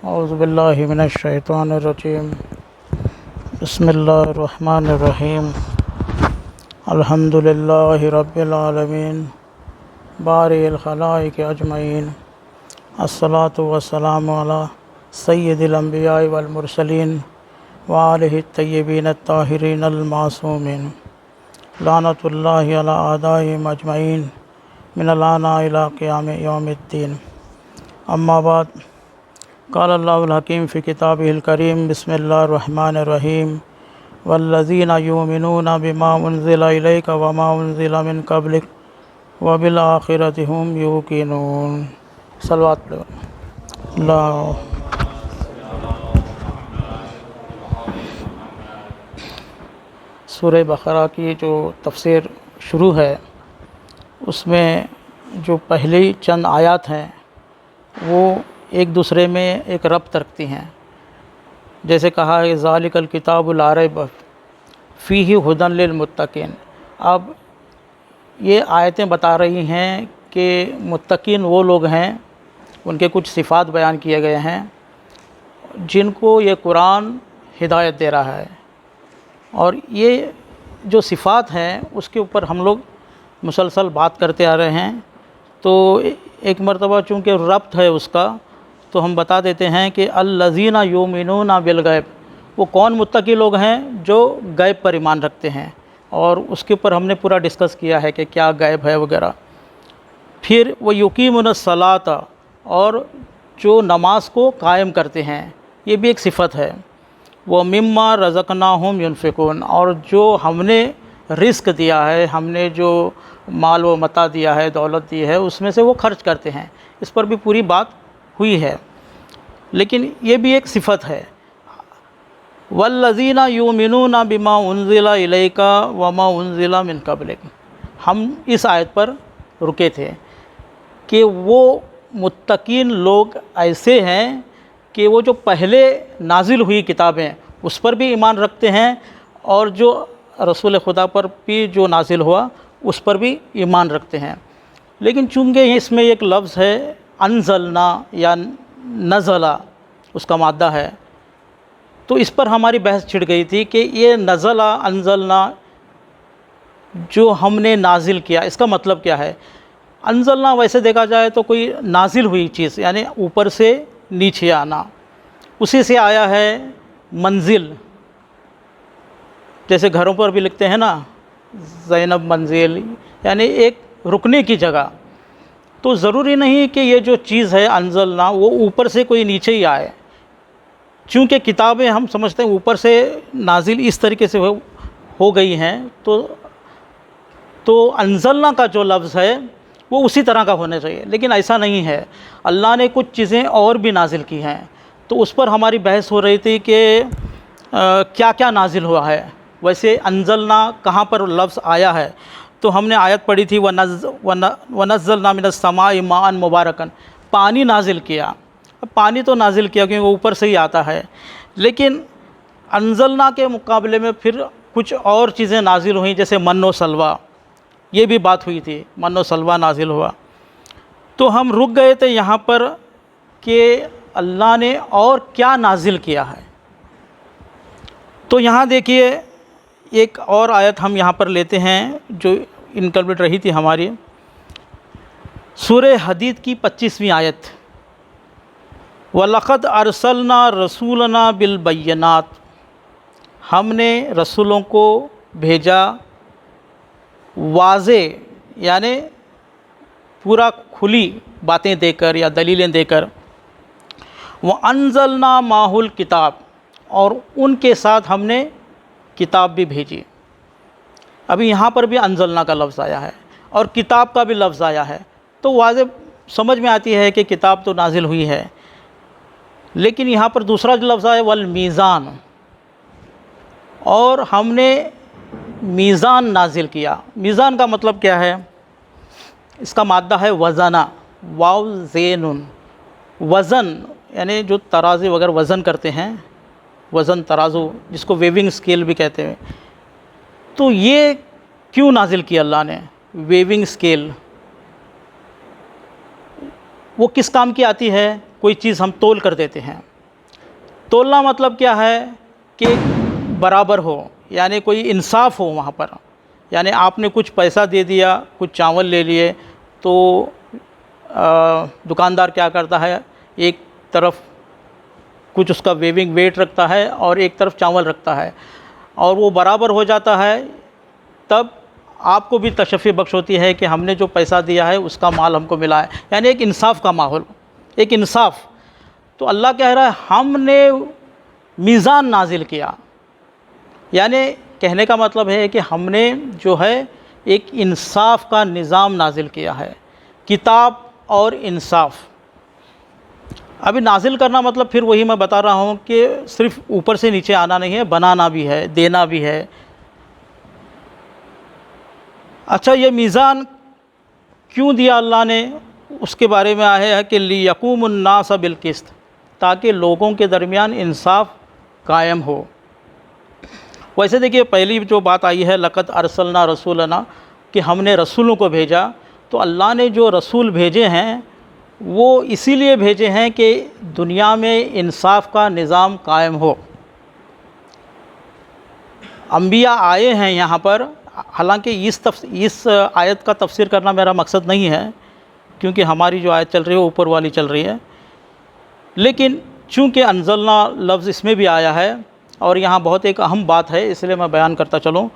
اعوذ باللہ من الشیطان الرجیم بسم اللہ الرحمن الرحیم الحمد للہ رب العالمین بارئ الخلائق اجمعین الصلاۃ والسلام علی سید الانبیاء والمرسلین وآلہ الطیبین الطاہرین المعصومین لعنۃ اللہ علی اعدائہم اجمعین من الآن الی قیام یوم الدین اما بعد قال اللہ الحکیم فی کتابہ الکریم بسم اللہ الرحمن الرحیم والذین یؤمنون بما انزل الیک وما انزل من قبلک وبالآخرۃ ھم یوقنون۔ صلوات اللہ۔ سورہ بقرہ کی جو تفسیر شروع ہے اس میں جو پہلی چند آیات ہیں وہ ایک دوسرے میں ایک ربط رکھتی ہیں۔ جیسے کہا ہے ذالک الکتاب لا ریب فیہ ھدی للمتقین۔ اب یہ آیتیں بتا رہی ہیں کہ متقین وہ لوگ ہیں، ان کے کچھ صفات بیان کیے گئے ہیں جن کو یہ قرآن ہدایت دے رہا ہے، اور یہ جو صفات ہیں اس کے اوپر ہم لوگ مسلسل بات کرتے آ رہے ہیں۔ تو ایک مرتبہ چونکہ ربط ہے اس کا، تو ہم بتا دیتے ہیں کہ الذین یؤمنون بالغیب، وہ کون متقی لوگ ہیں جو غیب پر ایمان رکھتے ہیں، اور اس کے اوپر ہم نے پورا ڈسکس کیا ہے کہ کیا غیب ہے وغیرہ۔ پھر وہ یقیمون الصلاۃ، اور جو نماز کو قائم کرتے ہیں، یہ بھی ایک صفت ہے۔ وہ مما رزقناہم ینفقون، اور جو ہم نے رزق دیا ہے، ہم نے جو مال و متاع دیا ہے، دولت دی ہے، اس میں سے وہ خرچ کرتے ہیں۔ اس پر بھی پوری بات ہوئی ہے، لیکن یہ بھی ایک صفت ہے۔ والذین یؤمنون بما انزل الیک وما انزل من قبلک، ہم اس آیت پر رکے تھے کہ وہ متقین لوگ ایسے ہیں کہ وہ جو پہلے نازل ہوئی کتابیں اس پر بھی ایمان رکھتے ہیں، اور جو رسول خدا پر بھی جو نازل ہوا اس پر بھی ایمان رکھتے ہیں۔ لیکن چونکہ اس میں ایک لفظ ہے انزلنا یا نزلہ، اس کا مادہ ہے، تو اس پر ہماری بحث چھڑ گئی تھی کہ یہ نزلہ انزلنا جو ہم نے نازل کیا، اس کا مطلب کیا ہے؟ انزلنا ویسے دیکھا جائے تو کوئی نازل ہوئی چیز، یعنی اوپر سے نیچے آنا، اسی سے آیا ہے منزل۔ جیسے گھروں پر بھی لکھتے ہیں نا زینب منزل، یعنی ایک رکنے کی جگہ۔ تو ضروری نہیں کہ یہ جو چیز ہے انزلنا وہ اوپر سے کوئی نیچے ہی آئے، چونکہ کتابیں ہم سمجھتے ہیں اوپر سے نازل اس طریقے سے ہو گئی ہیں، تو انزلنا کا جو لفظ ہے وہ اسی طرح کا ہونا چاہیے، لیکن ایسا نہیں ہے۔ اللہ نے کچھ چیزیں اور بھی نازل کی ہیں، تو اس پر ہماری بحث ہو رہی تھی کہ کیا کیا نازل ہوا ہے۔ ویسے انزلنا کہاں پر لفظ آیا ہے، تو ہم نے آیت پڑھی تھی وَنَزَّلْنَا مِنَ السَّمَاءِ مَاءً مُبَارَكًا، پانی نازل کیا۔ اب پانی تو نازل کیا کیونکہ وہ اوپر سے ہی آتا ہے، لیکن انزلنا کے مقابلے میں پھر کچھ اور چیزیں نازل ہوئیں، جیسے من و سلوہ، یہ بھی بات ہوئی تھی، من و سلوہ نازل ہوا۔ تو ہم رک گئے تھے یہاں پر کہ اللہ نے اور کیا نازل کیا ہے۔ تو یہاں دیکھیے ایک اور آیت ہم یہاں پر لیتے ہیں جو انکمپلیٹ رہی تھی ہماری، سورہ حدید کی 25ویں آیت، وَلَقَدْ أَرْسَلْنَا رَسُولَنَا بِالْبَيِّنَاتِ، ہم نے رسولوں کو بھیجا واضح، یعنی پورا کھلی باتیں دے کر یا دلیلیں دے کر۔ وَأَنزَلْنَا مَعَهُ الْكِتَابَ، اور ان کے ساتھ ہم نے کتاب بھی بھیجی۔ ابھی یہاں پر بھی انزلنا کا لفظ آیا ہے اور کتاب کا بھی لفظ آیا ہے، تو واضح سمجھ میں آتی ہے کہ کتاب تو نازل ہوئی ہے، لیکن یہاں پر دوسرا جو لفظ آیا والمیزان، اور ہم نے میزان نازل کیا۔ میزان کا مطلب کیا ہے؟ اس کا مادہ ہے وزنا، واو زین، وزن یعنی جو ترازی وغیرہ وزن کرتے ہیں، وزن ترازو، جس کو ویونگ اسکیل بھی کہتے ہیں۔ تو یہ کیوں نازل کیا اللہ نے ویونگ اسکیل؟ وہ کس کام کی آتی ہے؟ کوئی چیز ہم تول کر دیتے ہیں، تولنا مطلب کیا ہے کہ برابر ہو، یعنی کوئی انصاف ہو وہاں پر. یعنی آپ نے کچھ پیسہ دے دیا، کچھ چاول لے لیے، تو دکاندار کیا کرتا ہے، ایک طرف کچھ اس کا ویونگ ویٹ رکھتا ہے اور ایک طرف چاول رکھتا ہے، اور وہ برابر ہو جاتا ہے، تب آپ کو بھی تشفی بخش ہوتی ہے کہ ہم نے جو پیسہ دیا ہے اس کا مال ہم کو ملا ہے. یعنی ایک انصاف کا ماحول، ایک انصاف. تو اللہ کہہ رہا ہے ہم نے میزان نازل کیا. یعنی کہنے کا مطلب ہے کہ ہم نے جو ہے ایک انصاف کا نظام نازل کیا ہے، کتاب اور انصاف. ابھی نازل کرنا مطلب پھر وہی میں بتا رہا ہوں کہ صرف اوپر سے نیچے آنا نہیں ہے، بنانا بھی ہے، دینا بھی ہے. اچھا، یہ میزان کیوں دیا اللہ نے، اس کے بارے میں آیا ہے کہ لِيَقُومُ النَّاسَ بِالْقِسْطِ، تاکہ لوگوں کے درمیان انصاف قائم ہو. ویسے دیکھیے پہلی جو بات آئی ہے لَقَدْ أَرْسَلْنَا رَسُولَنَا، کہ ہم نے رسولوں کو بھیجا. تو اللہ نے جو رسول بھیجے ہیں وہ اسی لیے بھیجے ہیں کہ دنیا میں انصاف کا نظام قائم ہو. انبیاء آئے ہیں یہاں پر، حالانکہ اس آیت کا تفسیر کرنا میرا مقصد نہیں ہے، کیونکہ ہماری جو آیت چل رہی ہے اوپر والی چل رہی ہے. لیکن چونکہ انزلنا لفظ اس میں بھی آیا ہے، اور یہاں بہت ایک اہم بات ہے، اس لیے میں بیان کرتا چلوں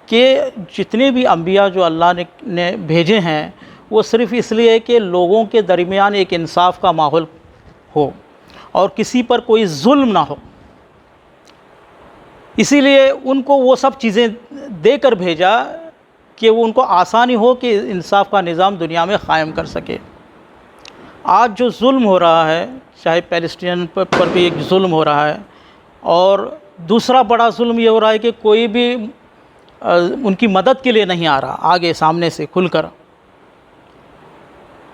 کہ جتنے بھی انبیاء جو اللہ نے بھیجے ہیں وہ صرف اس لیے کہ لوگوں کے درمیان ایک انصاف کا ماحول ہو اور کسی پر کوئی ظلم نہ ہو. اسی لیے ان کو وہ سب چیزیں دے کر بھیجا کہ وہ ان کو آسانی ہو کہ انصاف کا نظام دنیا میں قائم کر سکے. آج جو ظلم ہو رہا ہے، چاہے پیلسٹین پر بھی ایک ظلم ہو رہا ہے، اور دوسرا بڑا ظلم یہ ہو رہا ہے کہ کوئی بھی ان کی مدد کے لیے نہیں آ رہا آگے سامنے سے کھل کر.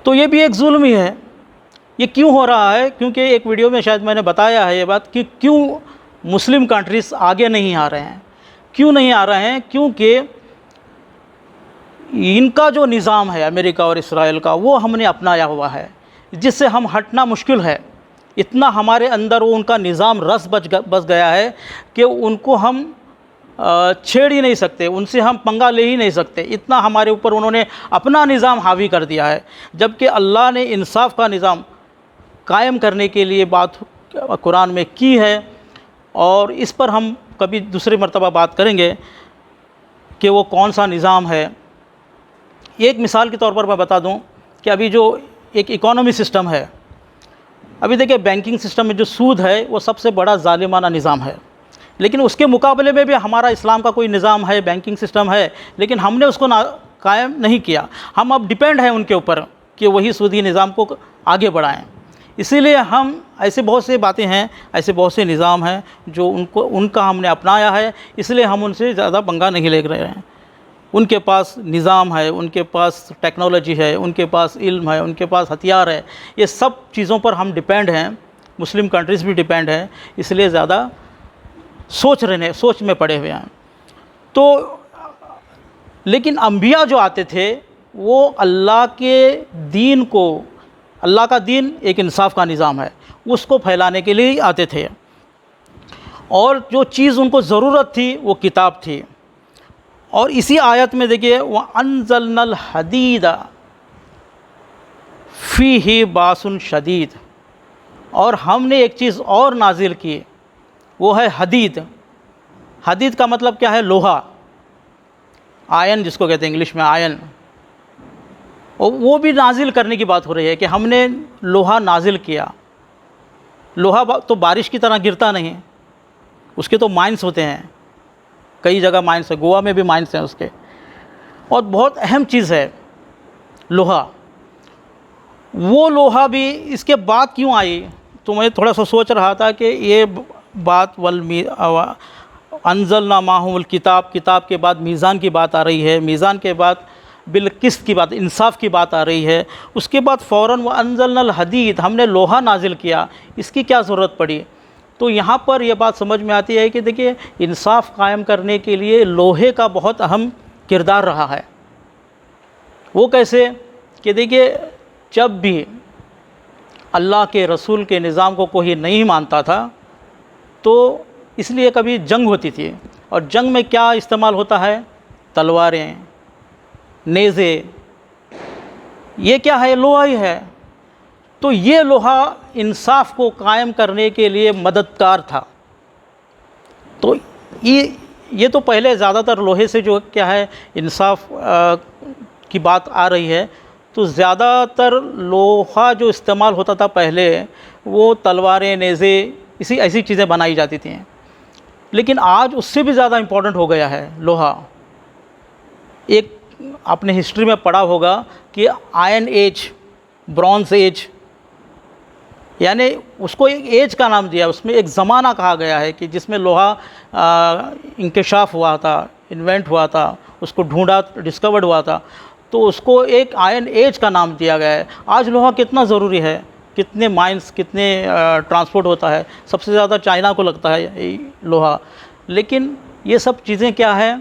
تو یہ بھی ایک ظلم ہی ہے. یہ کیوں ہو رہا ہے؟ کیونکہ ایک ویڈیو میں شاید میں نے بتایا ہے یہ بات کہ کیوں مسلم کنٹریز آگے نہیں آ رہے ہیں. کیوں نہیں آ رہے ہیں؟ کیونکہ ان کا جو نظام ہے امریکہ اور اسرائیل کا، وہ ہم نے اپنایا ہوا ہے، جس سے ہم ہٹنا مشکل ہے. اتنا ہمارے اندر وہ ان کا نظام رس بس گیا ہے کہ ان کو ہم چھیڑ ہی نہیں سکتے، ان سے ہم پنگا لے ہی نہیں سکتے. اتنا ہمارے اوپر انہوں نے اپنا نظام حاوی کر دیا ہے. جبکہ اللہ نے انصاف کا نظام قائم کرنے کے لیے بات قرآن میں کی ہے، اور اس پر ہم کبھی دوسری مرتبہ بات کریں گے کہ وہ کون سا نظام ہے. ایک مثال کے طور پر میں بتا دوں کہ ابھی جو ایک اکانومی سسٹم ہے، ابھی دیکھیں بینکنگ سسٹم میں جو سود ہے وہ سب سے بڑا ظالمانہ نظام ہے. لیکن اس کے مقابلے میں بھی ہمارا اسلام کا کوئی نظام ہے، بینکنگ سسٹم ہے، لیکن ہم نے اس کو قائم نہیں کیا. ہم اب ڈیپینڈ ہیں ان کے اوپر کہ وہی سودی نظام کو آگے بڑھائیں. اسی لیے ہم ایسے بہت سے باتیں ہیں، ایسے بہت سے نظام ہیں جو ان کا ہم نے اپنایا ہے، اس لیے ہم ان سے زیادہ پنگا نہیں لے رہے ہیں. ان کے پاس نظام ہے، ان کے پاس ٹیکنالوجی ہے، ان کے پاس علم ہے، ان کے پاس ہتھیار ہے. یہ سب چیزوں پر ہم ڈیپینڈ ہیں. مسلم کنٹریز بھی ڈیپینڈ ہیں، اس لیے زیادہ سوچ میں پڑے ہوئے ہیں. تو لیکن انبیاء جو آتے تھے وہ اللہ کے دین کو، اللہ کا دین ایک انصاف کا نظام ہے، اس کو پھیلانے کے لیے آتے تھے. اور جو چیز ان کو ضرورت تھی وہ کتاب تھی. اور اسی آیت میں دیکھیے وَأَنزَلْنَا الْحَدِيدَ فِيهِ بَأْسٌ شَدِيدٌ، اور ہم نے ایک چیز اور نازل کی، وہ ہے حدید. حدید کا مطلب کیا ہے؟ لوہا، آئن جس کو کہتے ہیں انگلش میں آئن. اور وہ بھی نازل کرنے کی بات ہو رہی ہے کہ ہم نے لوہا نازل کیا. لوہا تو بارش کی طرح گرتا نہیں، اس کے تو مائنس ہوتے ہیں، کئی جگہ مائنس ہے، گوا میں بھی مائنس ہیں اس کے. اور بہت اہم چیز ہے لوہا. وہ لوہا بھی اس کے بعد کیوں آئی؟ تو میں تھوڑا سا سوچ رہا تھا کہ یہ بات انزلنا معہم الکتاب، کتاب کے بعد میزان کی بات آ رہی ہے، میزان کے بعد بالقسط کی بات، انصاف کی بات آ رہی ہے. اس کے بعد فوراً وانزلنا الحدید، ہم نے لوہا نازل کیا. اس کی کیا ضرورت پڑی؟ تو یہاں پر یہ بات سمجھ میں آتی ہے کہ دیکھیے انصاف قائم کرنے کے لیے لوہے کا بہت اہم کردار رہا ہے. وہ کیسے؟ کہ دیکھیے جب بھی اللہ کے رسول کے نظام کو کوئی نہیں مانتا تھا تو اس لیے کبھی جنگ ہوتی تھی، اور جنگ میں کیا استعمال ہوتا ہے؟ تلواریں، نیزے، یہ کیا ہے؟ لوہا ہی ہے۔ تو یہ لوہا انصاف کو قائم کرنے کے لیے مددگار تھا۔ تو یہ تو پہلے زیادہ تر لوہے سے جو کیا ہے انصاف کی بات آ رہی ہے، تو زیادہ تر لوہا جو استعمال ہوتا تھا پہلے وہ تلواریں، نیزے، ایسی چیزیں بنائی جاتی تھیں۔ لیکن آج اس سے بھی زیادہ امپورٹنٹ ہو گیا ہے لوہا۔ ایک آپ نے ہسٹری میں پڑھا ہوگا کہ آئرن ایج، برونز ایج، یعنی اس کو ایک ایج کا نام دیا، اس میں ایک زمانہ کہا گیا ہے کہ جس میں لوہا انکشاف ہوا تھا، انوینٹ ہوا تھا، اس کو ڈھونڈا، ڈسکورڈ ہوا تھا، تو اس کو ایک آئرن ایج کا نام دیا گیا ہے۔ آج لوہا کتنا ضروری ہے، کتنے مائنس، کتنے ٹرانسپورٹ ہوتا ہے، سب سے زیادہ چائنا کو لگتا ہے لوہا۔ لیکن یہ سب چیزیں کیا ہے؟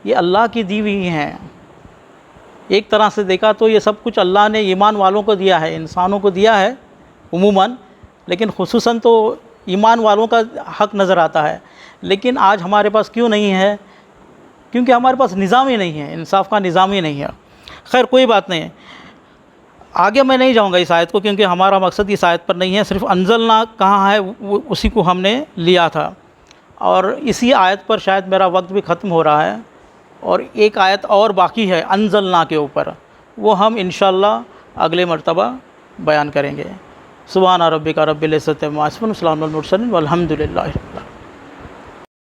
یہ اللہ کی دی ہوئی ہیں۔ ایک طرح سے دیکھا تو یہ سب کچھ اللہ نے ایمان والوں کو دیا ہے، انسانوں کو دیا ہے عموماً، لیکن خصوصاً تو ایمان والوں کا حق نظر آتا ہے۔ لیکن آج ہمارے پاس کیوں نہیں ہے؟ کیونکہ ہمارے پاس نظام ہی نہیں ہے، انصاف کا نظام ہی نہیں ہے۔ خیر کوئی بات نہیں، آگے میں نہیں جاؤں گا اس آیت کو، کیونکہ ہمارا مقصد اس آیت پر نہیں ہے، صرف انزلنا کہاں ہے اسی کو ہم نے لیا تھا، اور اسی آیت پر شاید میرا وقت بھی ختم ہو رہا ہے، اور ایک آیت اور باقی ہے انزلنا کے اوپر، وہ ہم انشاءاللہ اگلے مرتبہ بیان کریں گے۔ سبحان ربک رب العزت عما یصفون، وسلام علی المرسلین والحمد للہ۔